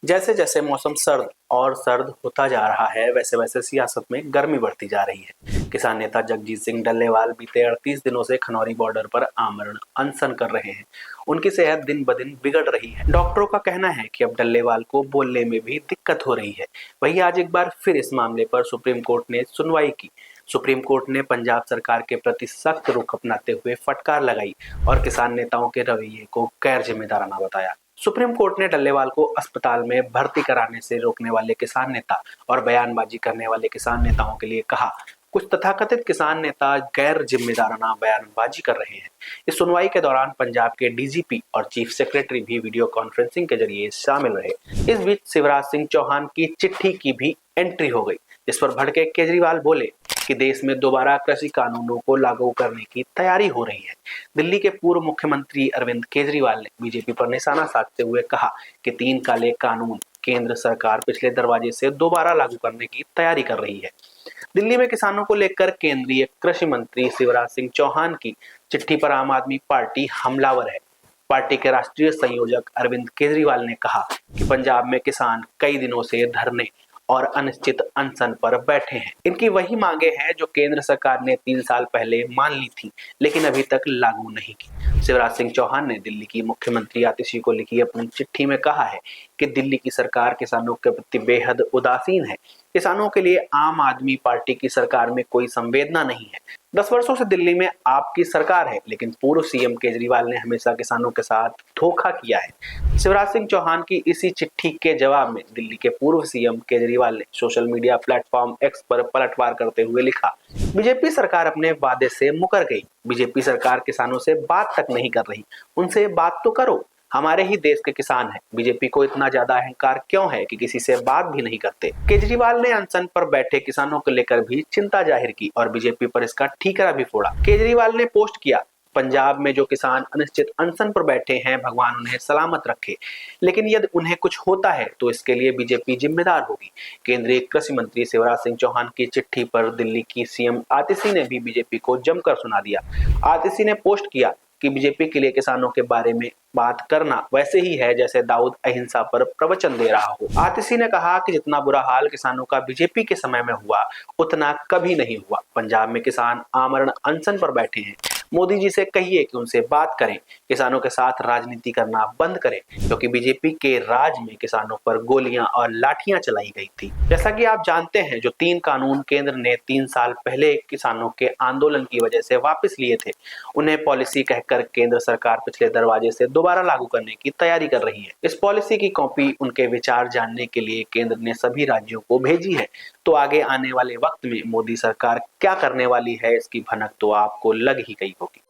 जैसे जैसे मौसम सर्द और सर्द होता जा रहा है, वैसे वैसे सियासत में गर्मी बढ़ती जा रही है। किसान नेता जगजीत सिंह डल्लेवाल बीते 38 दिनों से खनौरी बॉर्डर पर आमरण अनशन कर रहे हैं। उनकी सेहत दिन ब दिन बिगड़ रही है। डॉक्टरों का कहना है कि अब डल्लेवाल को बोलने में भी दिक्कत हो रही है। वहीं आज एक बार फिर इस मामले पर सुप्रीम कोर्ट ने सुनवाई की। सुप्रीम कोर्ट ने पंजाब सरकार के प्रति सख्त रुख अपनाते हुए फटकार लगाई और किसान नेताओं के रवैये को गैर जिम्मेदाराना बताया। सुप्रीम कोर्ट ने डल्लेवाल को अस्पताल में भर्ती कराने से रोकने वाले किसान नेता और बयानबाजी करने वाले किसान नेताओं के लिए कहा, कुछ तथाकथित किसान नेता गैर जिम्मेदाराना बयानबाजी कर रहे हैं। इस सुनवाई के दौरान पंजाब के डीजीपी और चीफ सेक्रेटरी भी वीडियो कॉन्फ्रेंसिंग के जरिए शामिल रहे। इस बीच शिवराज सिंह चौहान की चिट्ठी की भी एंट्री हो गई, जिस पर भड़के केजरीवाल बोले कि देश में दोबारा कृषि कानूनों को लागू करने की तैयारी हो रही है। दिल्ली के पूर्व मुख्यमंत्री अरविंद केजरीवाल ने बीजेपी पर निशाना साधते हुए कहा कि 3 काले कानून केंद्र सरकार पिछले दरवाजे से दोबारा लागू करने की तैयारी कर रही है। दिल्ली में किसानों को लेकर केंद्रीय कृषि मंत्री शिवराज सिंह चौहान की चिट्ठी पर आम आदमी पार्टी हमलावर है। पार्टी के राष्ट्रीय संयोजक अरविंद केजरीवाल ने कहा कि पंजाब में किसान कई दिनों से धरने और अनिश्चित अनशन पर बैठे हैं। इनकी वही मांगे हैं जो केंद्र सरकार ने 3 साल पहले मान ली थी, लेकिन अभी तक लागू नहीं की। शिवराज सिंह चौहान ने दिल्ली की मुख्यमंत्री आतिशी को लिखी अपनी चिट्ठी में कहा है कि दिल्ली की सरकार किसानों के प्रति बेहद उदासीन है। किसानों के लिए आम आदमी पार्टी की सरकार में कोई संवेदना नहीं है। 10 वर्षों से दिल्ली में आपकी सरकार है, लेकिन पूर्व सीएम केजरीवाल ने हमेशा किसानों के साथ धोखा किया है। शिवराज सिंह चौहान की इसी चिट्ठी के जवाब में दिल्ली के पूर्व सीएम केजरीवाल ने सोशल मीडिया प्लेटफॉर्म एक्स पर पलटवार करते हुए लिखा, बीजेपी सरकार अपने वादे से मुकर गई। बीजेपी सरकार किसानों से बात तक नहीं कर रही, उनसे बात तो करो। हमारे ही देश के किसान हैं। बीजेपी को इतना ज्यादा अहंकार क्यों है कि किसी से बात भी नहीं करते। केजरीवाल ने अनशन पर बैठे किसानों को लेकर भी चिंता जाहिर की और बीजेपी पर इसका ठीकरा भी फोड़ा। केजरीवाल ने पोस्ट किया, पंजाब में जो किसान अनिश्चित अनशन पर बैठे हैं, भगवान उन्हें सलामत रखे, लेकिन यदि उन्हें कुछ होता है तो इसके लिए बीजेपी जिम्मेदार होगी। केंद्रीय कृषि मंत्री शिवराज सिंह चौहान की चिट्ठी पर दिल्ली की सीएम आतिशी ने भी बीजेपी को जमकर सुना दिया। आतिशी ने पोस्ट किया कि बीजेपी के लिए किसानों के बारे में बात करना वैसे ही है जैसे दाऊद अहिंसा पर प्रवचन दे रहा हो। आतिशी ने कहा कि जितना बुरा हाल किसानों का बीजेपी के समय में हुआ, उतना कभी नहीं हुआ। पंजाब में किसान आमरण अनशन पर बैठे हैं। मोदी जी से कहिए कि उनसे बात करें, किसानों के साथ राजनीति करना बंद करें, क्योंकि बीजेपी के राज में किसानों पर गोलियां और लाठियां चलाई गई थी। जैसा कि आप जानते हैं, जो 3 कानून केंद्र ने 3 साल पहले किसानों के आंदोलन की वजह से वापस लिए थे, उन्हें पॉलिसी कहकर केंद्र सरकार पिछले दरवाजे से दोबारा लागू करने की तैयारी कर रही है। इस पॉलिसी की कॉपी उनके विचार जानने के लिए केंद्र ने सभी राज्यों को भेजी है। तो आगे आने वाले वक्त में मोदी सरकार क्या करने वाली है, इसकी भनक तो आपको लग ही गई होगी।